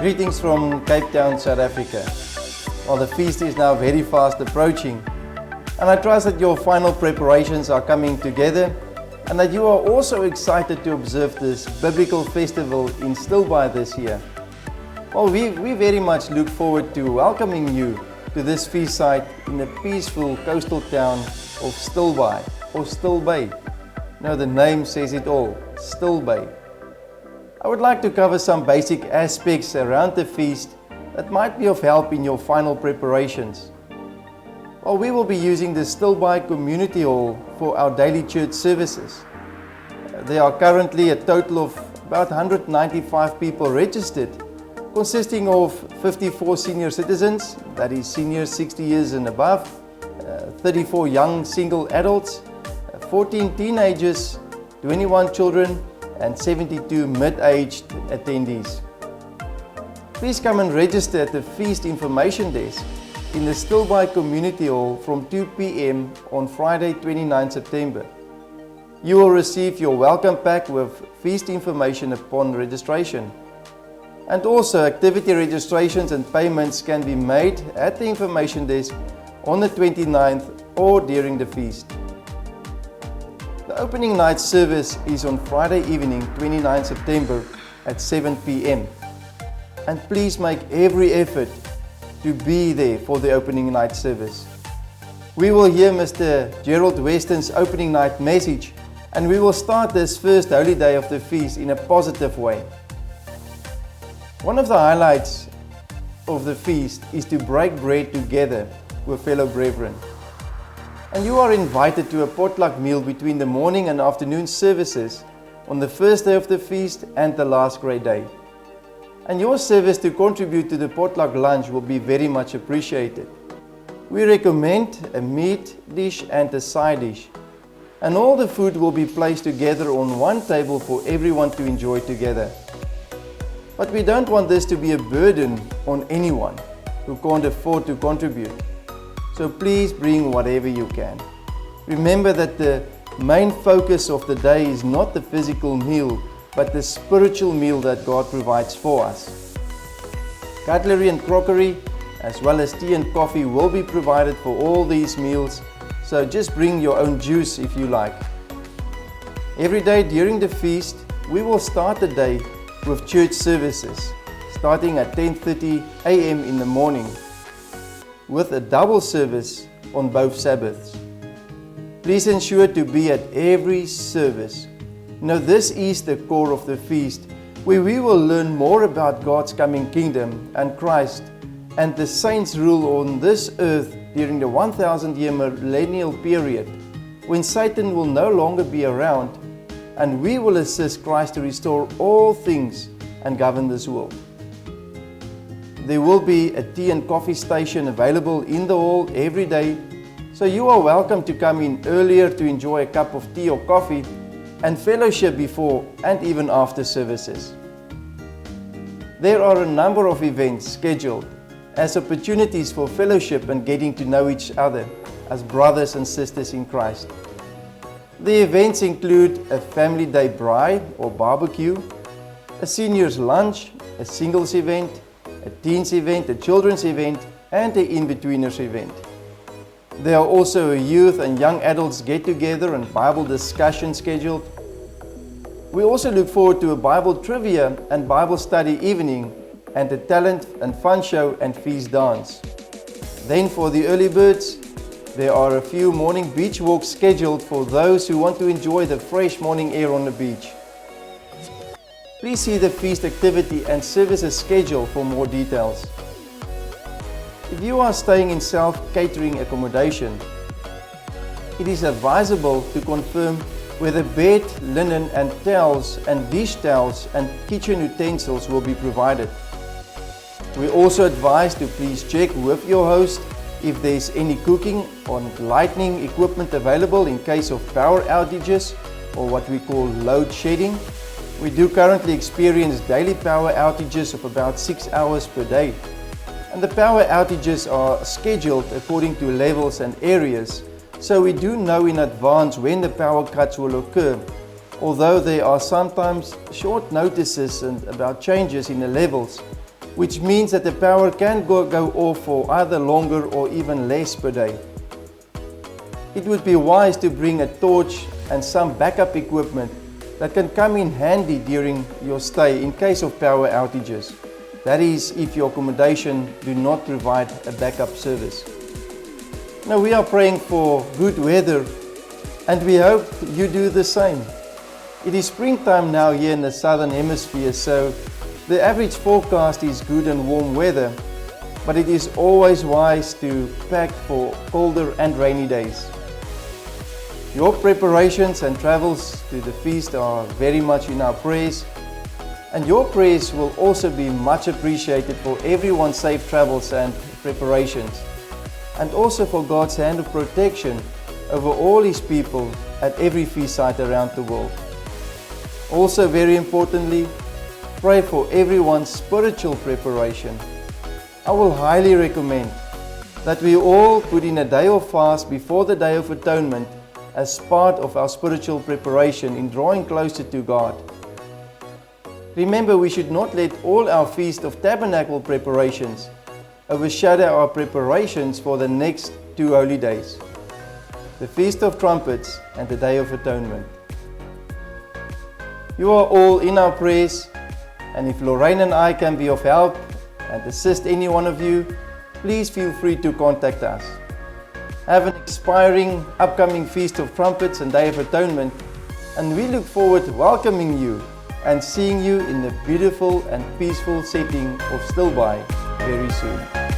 Greetings from Cape Town, South Africa. Well, the feast is now very fast approaching, and I trust that your final preparations are coming together and that you are also excited to observe this biblical festival in Stilbaai this year. Well, we very much look forward to welcoming you to this feast site in the peaceful coastal town of Stilbaai, or Stilbaai. No, the name says it all, Stilbaai. I would like to cover some basic aspects around the feast that might be of help in your final preparations. Well, we will be using the Stilbaai Community Hall for our daily church services. There are currently a total of about 195 people registered, consisting of 54 senior citizens, that is seniors 60 years and above, 34 young single adults, 14 teenagers, 21 children, and 72 mid-aged attendees. Please come and register at the Feast Information Desk in the Stilbaai Community Hall from 2 p.m. on Friday 29 September. You will receive your welcome pack with feast information upon registration. And also activity registrations and payments can be made at the information desk on the 29th or during the feast. The opening night service is on Friday evening, 29 September at 7 p.m. And please make every effort to be there for the opening night service. We will hear Mr. Gerald Weston's opening night message, and we will start this first holy day of the feast in a positive way. One of the highlights of the feast is to break bread together with fellow brethren. And you are invited to a potluck meal between the morning and afternoon services on the first day of the feast and the last great day. And your service to contribute to the potluck lunch will be very much appreciated. We recommend a meat dish and a side dish, and all the food will be placed together on one table for everyone to enjoy together. But we don't want this to be a burden on anyone who can't afford to contribute. So please bring whatever you can. Remember that the main focus of the day is not the physical meal, but the spiritual meal that God provides for us. Cutlery and crockery, as well as tea and coffee, will be provided for all these meals, so just bring your own juice if you like. Every day during the feast, we will start the day with church services, starting at 10:30 a.m. in the morning, with a double service on both Sabbaths. Please ensure to be at every service. Now, this is the core of the feast, where we will learn more about God's coming kingdom and Christ and the saints' rule on this earth during the 1,000-year millennial period, when Satan will no longer be around, and we will assist Christ to restore all things and govern this world. There will be a tea and coffee station available in the hall every day, so you are welcome to come in earlier to enjoy a cup of tea or coffee and fellowship before and even after services. There are a number of events scheduled as opportunities for fellowship and getting to know each other as brothers and sisters in Christ. The events include a family day braai or barbecue, a seniors lunch, a singles event, a teens event, a children's event, and an in-betweeners event. There are also a youth and young adults get-together and Bible discussion scheduled. We also look forward to a Bible trivia and Bible study evening and a talent and fun show and feast dance. Then for the early birds, there are a few morning beach walks scheduled for those who want to enjoy the fresh morning air on the beach. Please see the feast activity and services schedule for more details. If you are staying in self-catering accommodation, it is advisable to confirm whether bed, linen and towels and dish towels and kitchen utensils will be provided. We also advise to please check with your host if there is any cooking or lighting equipment available in case of power outages or what we call load shedding. We do currently experience daily power outages of about 6 hours per day. And the power outages are scheduled according to levels and areas, so we do know in advance when the power cuts will occur, although there are sometimes short notices about changes in the levels. which means that the power can go off for either longer or even less per day. It would be wise to bring a torch and some backup equipment that can come in handy during your stay in case of power outages. That is, if your accommodation do not provide a backup service. Now we are praying for good weather and we hope you do the same. It is springtime now here in the southern hemisphere, so the average forecast is good and warm weather, but it is always wise to pack for colder and rainy days. Your preparations and travels to the feast are very much in our prayers, and your prayers will also be much appreciated for everyone's safe travels and preparations, and also for God's hand of protection over all His people at every feast site around the world. Also, very importantly, pray for everyone's spiritual preparation. I will highly recommend that we all put in a day of fast before the Day of Atonement as part of our spiritual preparation in drawing closer to God. Remember, we should not let all our Feast of Tabernacle preparations overshadow our preparations for the next two holy days, the Feast of Trumpets and the Day of Atonement. You are all in our prayers, and if Lorraine and I can be of help and assist any one of you, please feel free to contact us. Have an inspiring upcoming Feast of Trumpets and Day of Atonement, and we look forward to welcoming you and seeing you in the beautiful and peaceful setting of Stilbaai very soon.